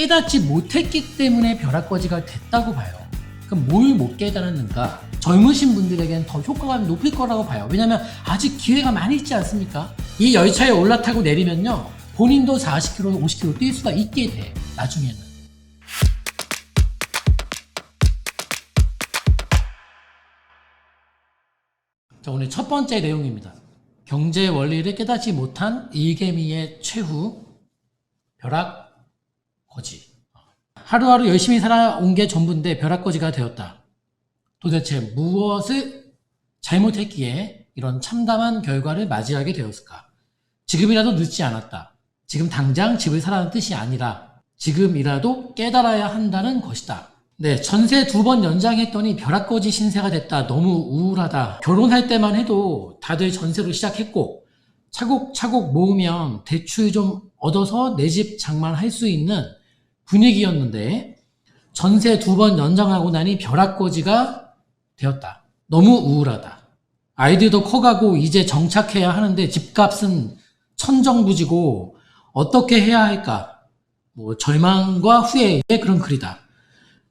깨닫지 못했기 때문에 벼락거지가 됐다고 봐요. 그럼 뭘 못 깨달았는가? 젊으신 분들에겐 더 효과가 높을 거라고 봐요. 왜냐면 아직 기회가 많이 있지 않습니까? 이 열차에 올라타고 내리면요, 본인도 40km, 50km 뛸 수가 있게 돼, 나중에는. 자, 오늘 첫 번째 내용입니다. 경제 원리를 깨닫지 못한 일개미의 최후, 벼락거지. 하루하루 열심히 살아온 게 전부인데 벼락거지가 되었다. 도대체 무엇을 잘못했기에 이런 참담한 결과를 맞이하게 되었을까? 지금이라도 늦지 않았다. 지금 당장 집을 사라는 뜻이 아니라 지금이라도 깨달아야 한다는 것이다. 네, 전세 2번 연장했더니 벼락거지 신세가 됐다. 너무 우울하다. 결혼할 때만 해도 다들 전세로 시작했고 차곡차곡 모으면 대출 좀 얻어서 내 집 장만할 수 있는 분위기였는데 전세 2번 연장하고 나니 벼락거지가 되었다. 너무 우울하다. 아이들도 커가고 이제 정착해야 하는데 집값은 천정부지고 어떻게 해야 할까? 절망과 후회의 그런 글이다.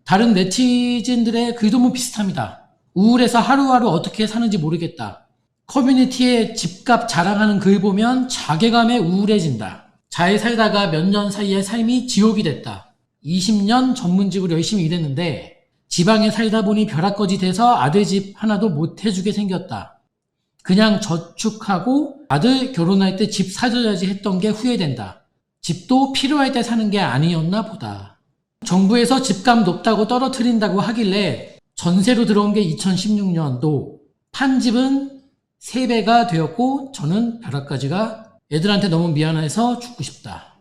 다른 네티즌들의 글도 비슷합니다. 우울해서 하루하루 어떻게 사는지 모르겠다. 커뮤니티에 집값 자랑하는 글 보면 자괴감에 우울해진다. 잘 살다가 몇 년 사이에 삶이 지옥이 됐다. 20년 전문직으로 열심히 일했는데 지방에 살다 보니 벼락거지 돼서 아들 집 하나도 못 해주게 생겼다. 그냥 저축하고 아들 결혼할 때 집 사줘야지 했던 게 후회된다. 집도 필요할 때 사는 게 아니었나 보다. 정부에서 집값 높다고 떨어뜨린다고 하길래 전세로 들어온 게 2016년도, 판 집은 3배가 되었고 저는 벼락거지가 애들한테 너무 미안해서 죽고 싶다.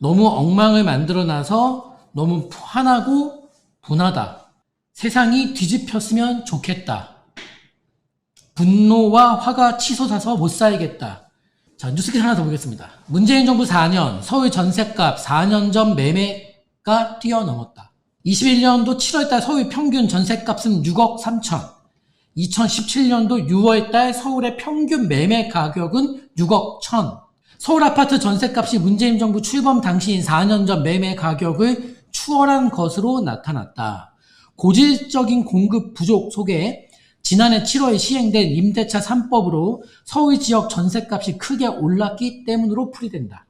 너무 엉망을 만들어놔서 너무 화나고 분하다. 세상이 뒤집혔으면 좋겠다. 분노와 화가 치솟아서 못 살겠다. 자, 뉴스기사 하나 더 보겠습니다. 문재인 정부 4년 서울 전셋값 4년 전 매매가 뛰어넘었다. 21년도 7월달 서울 평균 전셋값은 6억 3천. 2017년도 6월달 서울의 평균 매매 가격은 6억 1천. 서울 아파트 전셋값이 문재인 정부 출범 당시인 4년 전 매매 가격을 추월한 것으로 나타났다. 고질적인 공급 부족 속에 지난해 7월 시행된 임대차 3법으로 서울 지역 전셋값이 크게 올랐기 때문으로 풀이된다.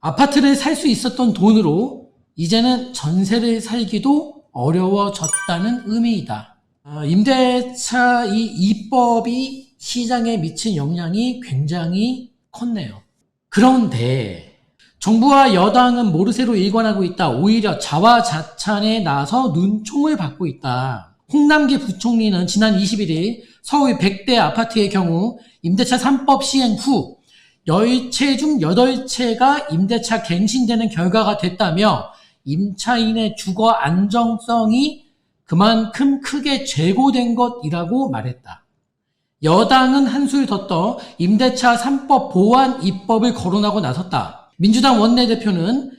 아파트를 살 수 있었던 돈으로 이제는 전세를 살기도 어려워졌다는 의미이다. 임대차 이 입법이 시장에 미친 영향이 굉장히 컸네요. 그런데 정부와 여당은 모르쇠로 일관하고 있다. 오히려 자화자찬에 나서 눈총을 받고 있다. 홍남기 부총리는 지난 21일 서울 100대 아파트의 경우 임대차 3법 시행 후 10채 중 8채가 임대차 갱신되는 결과가 됐다며 임차인의 주거 안정성이 그만큼 크게 제고된 것이라고 말했다. 여당은 한술 더 떠 임대차 3법 보완 입법을 거론하고 나섰다. 민주당 원내대표는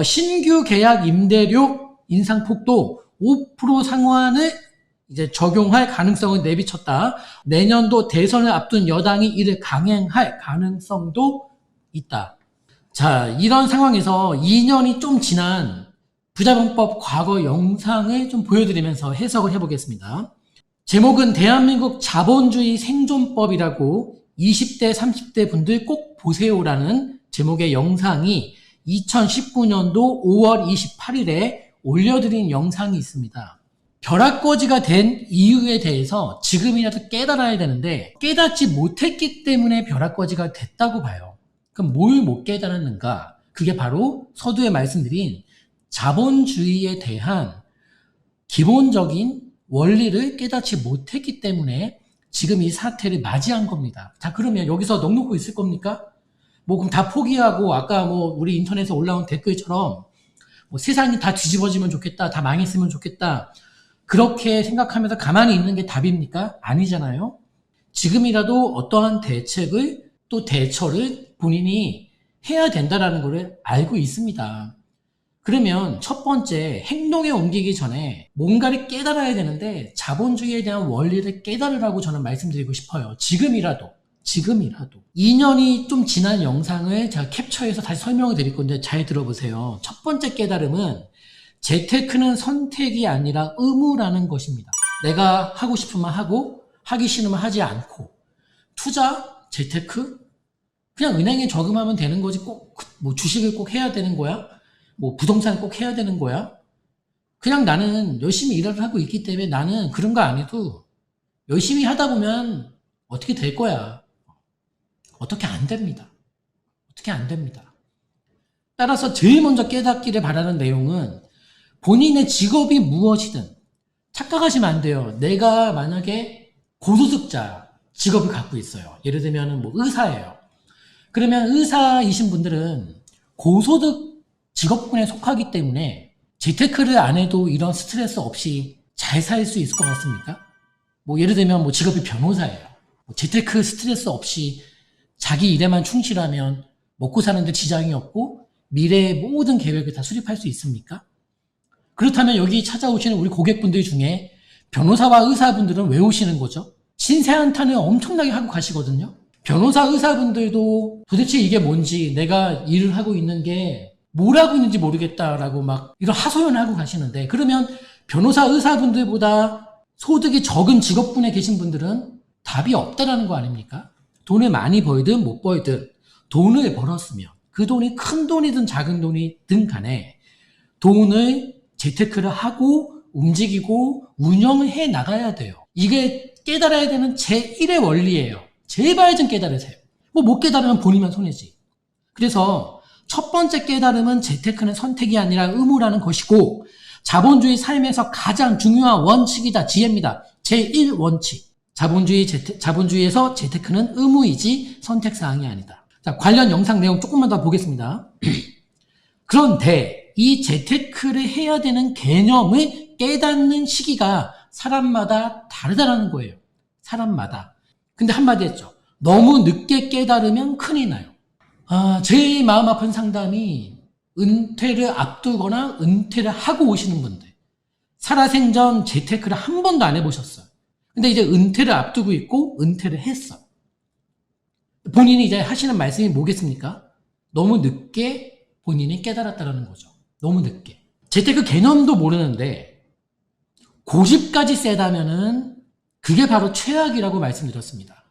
신규 계약 임대료 인상폭도 5% 상한을 이제 적용할 가능성을 내비쳤다. 내년도 대선을 앞둔 여당이 이를 강행할 가능성도 있다. 자, 이런 상황에서 2년이 좀 지난 부자본법 과거 영상을 좀 보여드리면서 해석을 해보겠습니다. 제목은 대한민국 자본주의 생존법이라고 20대, 30대 분들 꼭 보세요라는 제목의 영상이 2019년도 5월 28일에 올려드린 영상이 있습니다. 벼락거지가 된 이유에 대해서 지금이라도 깨달아야 되는데 깨닫지 못했기 때문에 벼락거지가 됐다고 봐요. 그럼 뭘 못 깨달았는가? 그게 바로 서두에 말씀드린 자본주의에 대한 기본적인 원리를 깨닫지 못했기 때문에 지금 이 사태를 맞이한 겁니다. 자, 그러면 여기서 넋놓고 있을 겁니까? 그럼 다 포기하고 아까 우리 인터넷에 올라온 댓글처럼 세상이 다 뒤집어지면 좋겠다, 다 망했으면 좋겠다, 그렇게 생각하면서 가만히 있는 게 답입니까? 아니잖아요. 지금이라도 어떠한 대책을 또 대처를 본인이 해야 된다는 것을 알고 있습니다. 그러면 첫 번째 행동에 옮기기 전에 뭔가를 깨달아야 되는데 자본주의에 대한 원리를 깨달으라고 저는 말씀드리고 싶어요. 지금이라도 지금이라도 2년이 좀 지난 영상을 제가 캡처해서 다시 설명을 드릴 건데 잘 들어보세요. 첫 번째 깨달음은 재테크는 선택이 아니라 의무라는 것입니다. 내가 하고 싶으면 하고 하기 싫으면 하지 않고 투자, 재테크 그냥 은행에 저금하면 되는 거지 꼭 뭐 주식을 꼭 해야 되는 거야? 뭐 부동산을 꼭 해야 되는 거야? 그냥 나는 열심히 일을 하고 있기 때문에 나는 그런 거 안 해도 열심히 하다 보면 어떻게 될 거야. 어떻게 안 됩니다. 어떻게 안 됩니다. 따라서 제일 먼저 깨닫기를 바라는 내용은 본인의 직업이 무엇이든 착각하시면 안 돼요. 내가 만약에 고소득자 직업을 갖고 있어요. 예를 들면 뭐 의사예요. 그러면 의사이신 분들은 고소득 직업군에 속하기 때문에 재테크를 안 해도 이런 스트레스 없이 잘 살 수 있을 것 같습니까? 뭐 예를 들면 뭐 직업이 변호사예요. 뭐 재테크 스트레스 없이 자기 일에만 충실하면 먹고 사는데 지장이 없고 미래의 모든 계획을 다 수립할 수 있습니까? 그렇다면 여기 찾아오시는 우리 고객분들 중에 변호사와 의사분들은 왜 오시는 거죠? 신세 한탄을 엄청나게 하고 가시거든요. 변호사 의사분들도 도대체 이게 뭔지 내가 일을 하고 있는 게 뭘 하고 있는지 모르겠다라고 막 이런 하소연을 하고 가시는데 그러면 변호사 의사분들보다 소득이 적은 직업군에 계신 분들은 답이 없다라는 거 아닙니까? 돈을 많이 벌든 못 벌든 돈을 벌었으면 그 돈이 큰 돈이든 작은 돈이든 간에 돈을 재테크를 하고 움직이고 운영을 해 나가야 돼요. 이게 깨달아야 되는 제1의 원리예요. 제발 좀 깨달으세요. 뭐 못 깨달으면 본인만 손해지. 그래서 첫 번째 깨달음은 재테크는 선택이 아니라 의무라는 것이고 자본주의 삶에서 가장 중요한 원칙이다. 지혜입니다. 제1원칙. 자본주의에서 재테크는 의무이지 선택사항이 아니다. 자, 관련 영상 내용 조금만 더 보겠습니다. 그런데 이 재테크를 해야 되는 개념을 깨닫는 시기가 사람마다 다르다는 거예요. 사람마다. 근데 한마디 했죠. 너무 늦게 깨달으면 큰일 나요. 제일 마음 아픈 상담이 은퇴를 앞두거나 은퇴를 하고 오시는 분들. 살아생전 재테크를 한 번도 안 해보셨어요. 근데 이제 은퇴를 앞두고 있고 은퇴를 했어. 본인이 이제 하시는 말씀이 뭐겠습니까? 너무 늦게 본인이 깨달았다는 거죠. 너무 늦게. 재테크 개념도 모르는데 고집까지 세다면은 그게 바로 최악이라고 말씀드렸습니다.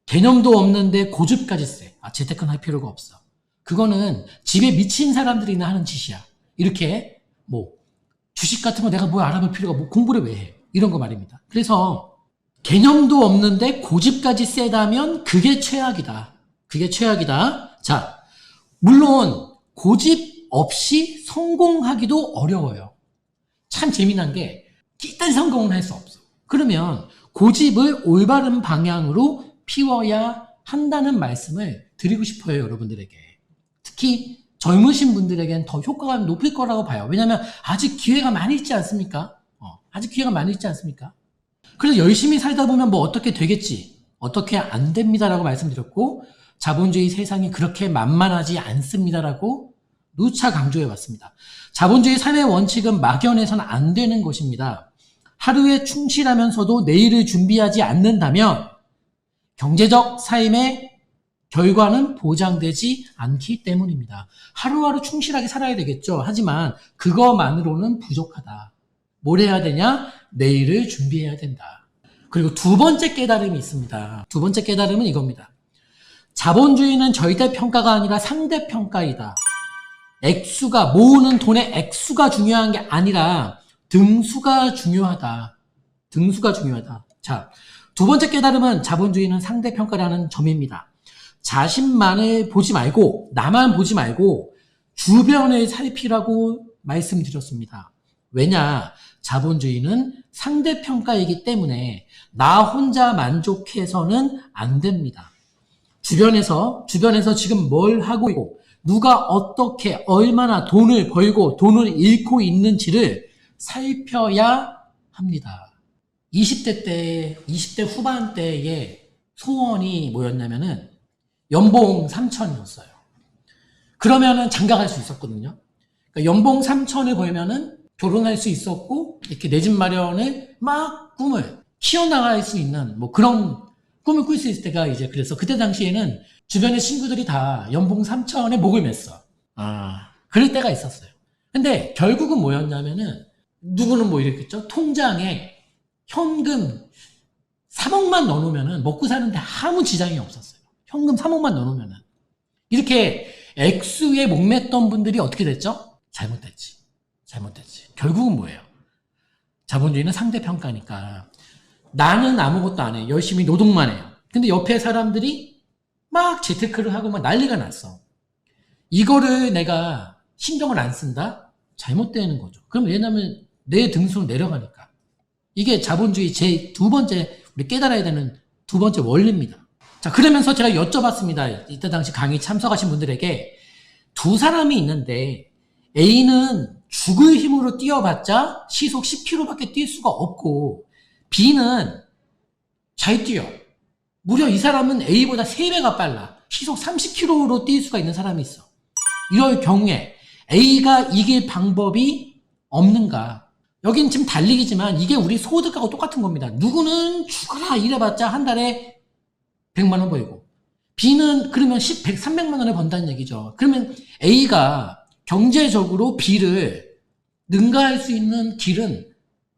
개념도 없는데 고집까지 세. 재테크는 할 필요가 없어. 그거는 집에 미친 사람들이나 하는 짓이야. 이렇게 뭐 주식 같은 거 내가 뭐 알아볼 필요가 뭐 공부를 왜 해. 이런 거 말입니다. 그래서 개념도 없는데 고집까지 세다면 그게 최악이다. 그게 최악이다. 자, 물론 고집 없이 성공하기도 어려워요. 참 재미난 게 일단 성공은 할 수 없어. 그러면 고집을 올바른 방향으로 피워야 한다는 말씀을 드리고 싶어요, 여러분들에게. 특히 젊으신 분들에게는 더 효과가 높을 거라고 봐요. 왜냐하면 아직 기회가 많이 있지 않습니까? 아직 기회가 많이 있지 않습니까? 그래서 열심히 살다 보면 뭐 어떻게 되겠지, 어떻게 안 됩니다라고 말씀드렸고 자본주의 세상이 그렇게 만만하지 않습니다라고 누차 강조해왔습니다. 자본주의 삶의 원칙은 막연해서는 안 되는 것입니다. 하루에 충실하면서도 내일을 준비하지 않는다면 경제적 삶의 결과는 보장되지 않기 때문입니다. 하루하루 충실하게 살아야 되겠죠. 하지만 그것만으로는 부족하다. 뭘 해야 되냐? 내일을 준비해야 된다. 그리고 두 번째 깨달음이 있습니다. 두 번째 깨달음은 이겁니다. 자본주의는 절대평가가 아니라 상대평가이다. 액수가, 모으는 돈의 액수가 중요한 게 아니라 등수가 중요하다. 등수가 중요하다. 자, 두 번째 깨달음은 자본주의는 상대평가라는 점입니다. 자신만을 보지 말고, 나만 보지 말고 주변을 살피라고 말씀드렸습니다. 왜냐? 자본주의는 상대평가이기 때문에 나 혼자 만족해서는 안 됩니다. 주변에서 지금 뭘 하고 있고 누가 어떻게 얼마나 돈을 벌고 돈을 잃고 있는지를 살펴야 합니다. 20대 후반 때의 소원이 뭐였냐면은 연봉 3천이었어요. 그러면은 장가갈 수 있었거든요. 그러니까 연봉 3천을 벌면은 결혼할 수 있었고 이렇게 내 집 마련을 막 꿈을 키워나갈 수 있는 뭐 그런 꿈을 꿀 수 있을 때가 이제 그래서 그때 당시에는 주변의 친구들이 다 연봉 3천에 목을 맸어. 그럴 때가 있었어요. 근데 결국은 뭐였냐면은 누구는 뭐 이랬겠죠? 통장에 현금 3억만 넣어놓으면은 먹고 사는데 아무 지장이 없었어요. 현금 3억만 넣어놓으면은. 이렇게 액수에 목맸던 분들이 어떻게 됐죠? 잘못됐지. 결국은 뭐예요? 자본주의는 상대평가니까 나는 아무것도 안 해. 열심히 노동만 해요. 근데 옆에 사람들이 막 재테크를 하고 막 난리가 났어. 이거를 내가 신경을 안 쓴다? 잘못되는 거죠. 그럼 왜냐면 내 등수로 내려가니까. 이게 자본주의 제 두 번째 우리 깨달아야 되는 두 번째 원리입니다. 자, 그러면서 제가 여쭤봤습니다. 이때 당시 강의 참석하신 분들에게 두 사람이 있는데 A는 죽을 힘으로 뛰어봤자 시속 10km밖에 뛸 수가 없고 B는 잘 뛰어. 무려 이 사람은 A보다 3배가 빨라. 시속 30km로 뛸 수가 있는 사람이 있어. 이럴 경우에 A가 이길 방법이 없는가? 여긴 지금 달리기지만 이게 우리 소득하고 똑같은 겁니다. 누구는 죽어라 이래봤자 한 달에 100만 원 벌고 B는 그러면 100, 300만 원을 번다는 얘기죠. 그러면 A가 경제적으로 B를 능가할 수 있는 길은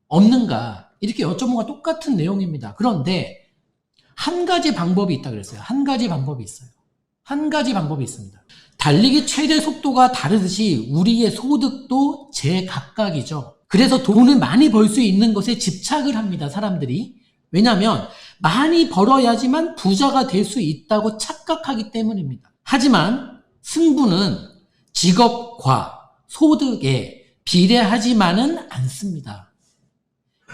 없는가? 이렇게 여쭤본 것과 똑같은 내용입니다. 그런데 한 가지 방법이 있다 그랬어요. 한 가지 방법이 있어요. 한 가지 방법이 있습니다. 달리기 최대 속도가 다르듯이 우리의 소득도 제각각이죠. 그래서 돈을 많이 벌 수 있는 것에 집착을 합니다, 사람들이. 왜냐하면 많이 벌어야지만 부자가 될 수 있다고 착각하기 때문입니다. 하지만 승부는 직업과 소득에 비례하지만은 않습니다.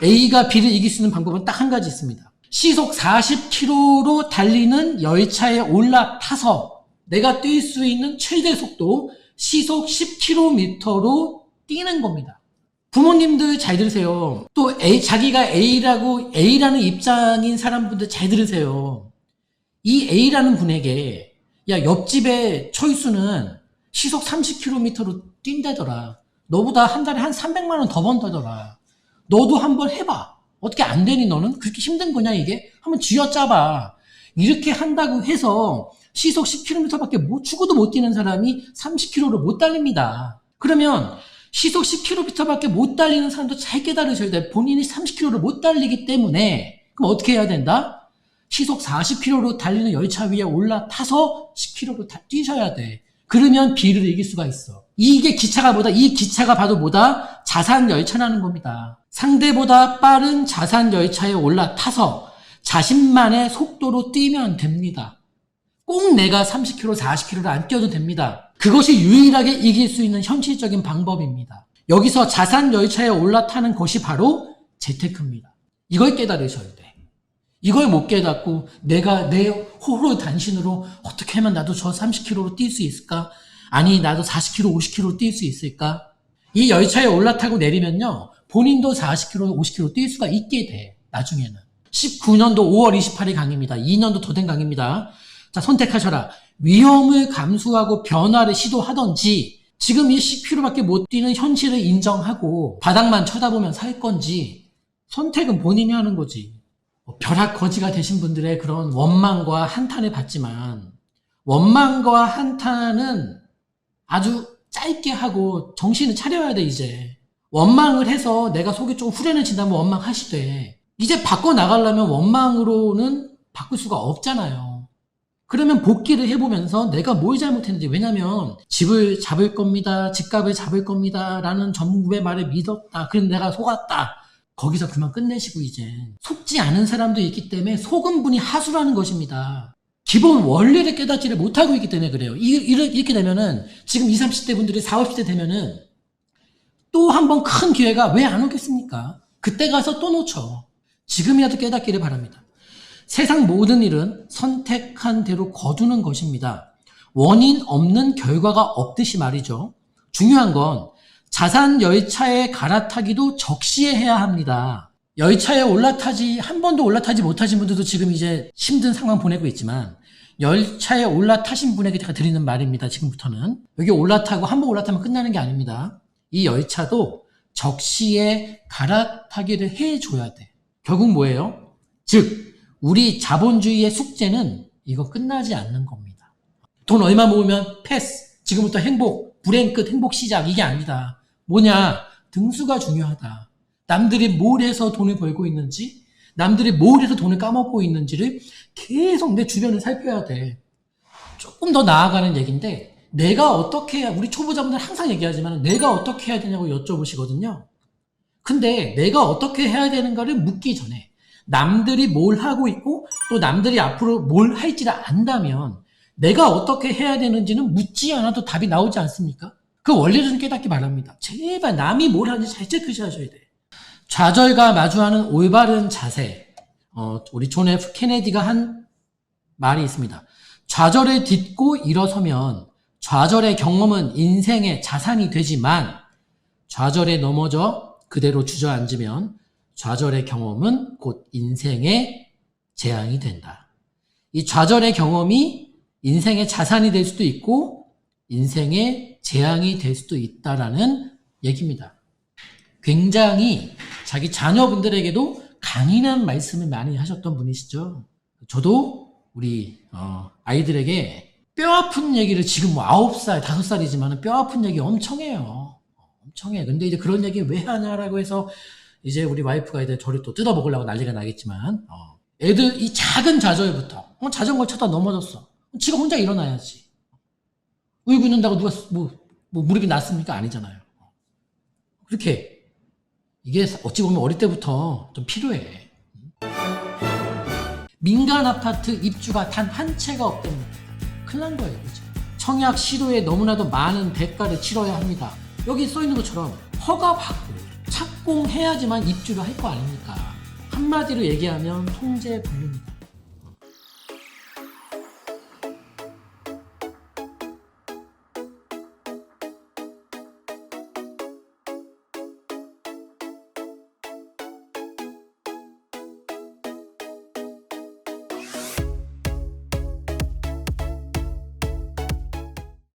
A가 B를 이길 수 있는 방법은 딱 한 가지 있습니다. 시속 40km로 달리는 열차에 올라타서 내가 뛸 수 있는 최대 속도 시속 10km로 뛰는 겁니다. 부모님들 잘 들으세요. 또 자기가 A라는 입장인 사람분들 잘 들으세요. 이 A라는 분에게 야, 옆집의 철수는 시속 30km로 뛴다더라. 너보다 한 달에 한 300만 원 더 번다더라. 너도 한번 해봐. 어떻게 안 되니 너는? 그렇게 힘든 거냐 이게? 한번 쥐어짜봐. 이렇게 한다고 해서 시속 10km밖에 죽어도 못 뛰는 사람이 30km를 못 달립니다. 그러면 시속 10km밖에 못 달리는 사람도 잘 깨달으셔야 돼요. 본인이 30km를 못 달리기 때문에 그럼 어떻게 해야 된다? 시속 40km로 달리는 열차 위에 올라타서 10km로 뛰셔야 돼. 그러면 B를 이길 수가 있어. 이게 기차가 뭐다? 이 기차가 봐도 뭐다? 자산 열차라는 겁니다. 상대보다 빠른 자산 열차에 올라타서 자신만의 속도로 뛰면 됩니다. 꼭 내가 30km, 40km를 안 뛰어도 됩니다. 그것이 유일하게 이길 수 있는 현실적인 방법입니다. 여기서 자산 열차에 올라타는 것이 바로 재테크입니다. 이걸 깨달으셔야 돼. 이걸 못 깨닫고 내가 내 호로 단신으로 어떻게 하면 나도 저 30km로 뛸 수 있을까? 아니 나도 40km, 50km로 뛸 수 있을까? 이 열차에 올라타고 내리면요. 본인도 40km, 50km로 뛸 수가 있게 돼. 나중에는. 19년도 5월 28일 강의입니다. 2년도 더 된 강의입니다. 자, 선택하셔라. 위험을 감수하고 변화를 시도하던지 지금 이 10km밖에 못 뛰는 현실을 인정하고 바닥만 쳐다보면 살 건지 선택은 본인이 하는 거지. 벼락거지가 되신 분들의 그런 원망과 한탄을 받지만 원망과 한탄은 아주 짧게 하고 정신을 차려야 돼 이제. 원망을 해서 내가 속이 좀 후련해진다면 원망하시되 이제 바꿔나가려면 원망으로는 바꿀 수가 없잖아요. 그러면 복귀를 해보면서 내가 뭘 잘못했는지, 왜냐면 집을 잡을 겁니다, 집값을 잡을 겁니다 라는 정부의 말을 믿었다, 그럼 내가 속았다, 거기서 그만 끝내시고 이제 속지 않은 사람도 있기 때문에 속은 분이 하수라는 것입니다. 기본 원리를 깨닫지를 못하고 있기 때문에 그래요. 이렇게 되면은 지금 20, 30대 분들이 40, 50대 되면은 또 한 번 큰 기회가 왜 안 오겠습니까? 그때 가서 또 놓쳐. 지금이라도 깨닫기를 바랍니다. 세상 모든 일은 선택한 대로 거두는 것입니다. 원인 없는 결과가 없듯이 말이죠. 중요한 건 자산 열차에 갈아타기도 적시해야 합니다. 열차에 한 번도 올라타지 못하신 분들도 지금 이제 힘든 상황 보내고 있지만 열차에 올라타신 분에게 제가 드리는 말입니다. 지금부터는. 여기 올라타고 한 번 올라타면 끝나는 게 아닙니다. 이 열차도 적시에 갈아타기를 해줘야 돼. 결국 뭐예요? 즉 우리 자본주의의 숙제는 이거 끝나지 않는 겁니다. 돈 얼마 모으면 패스, 지금부터 행복, 불행 끝, 행복 시작, 이게 아니다. 뭐냐? 등수가 중요하다. 남들이 뭘 해서 돈을 벌고 있는지, 남들이 뭘 해서 돈을 까먹고 있는지를 계속 내 주변을 살펴야 돼. 조금 더 나아가는 얘기인데, 내가 어떻게 해야, 우리 초보자분들 항상 얘기하지만 내가 어떻게 해야 되냐고 여쭤보시거든요. 근데 내가 어떻게 해야 되는가를 묻기 전에 남들이 뭘 하고 있고 또 남들이 앞으로 뭘 할지를 안다면 내가 어떻게 해야 되는지는 묻지 않아도 답이 나오지 않습니까? 그 원리를 좀 깨닫기 바랍니다. 제발 남이 뭘 하는지 잘 체크하셔야 돼. 좌절과 마주하는 올바른 자세. 우리 존 F 케네디가 한 말이 있습니다. 좌절을 딛고 일어서면 좌절의 경험은 인생의 자산이 되지만 좌절에 넘어져 그대로 주저앉으면 좌절의 경험은 곧 인생의 재앙이 된다. 이 좌절의 경험이 인생의 자산이 될 수도 있고 인생의 재앙이 될 수도 있다라는 얘기입니다. 굉장히 자기 자녀분들에게도 강인한 말씀을 많이 하셨던 분이시죠. 저도 우리 아이들에게 뼈아픈 얘기를 지금 뭐 9살, 5살이지만 뼈아픈 얘기 엄청 해요. 엄청 해. 근데 이제 그런 얘기 왜 하냐라고 해서 이제 우리 와이프가 이제 저를 또 뜯어먹으려고 난리가 나겠지만 애들 이 작은 좌절부터 자전거 타다 넘어졌어. 지가 혼자 일어나야지. 울고 있는다고 누가 뭐 무릎이 났습니까? 아니잖아요. 그렇게 이게 어찌 보면 어릴 때부터 좀 필요해. 민간 아파트 입주가 단 한 채가 없다면 큰일 난 거예요. 그죠? 청약 시도에 너무나도 많은 대가를 치러야 합니다. 여기 써 있는 것처럼 허가받고 착공해야지만 입주를 할 거 아닙니까? 한마디로 얘기하면 통제불능이다.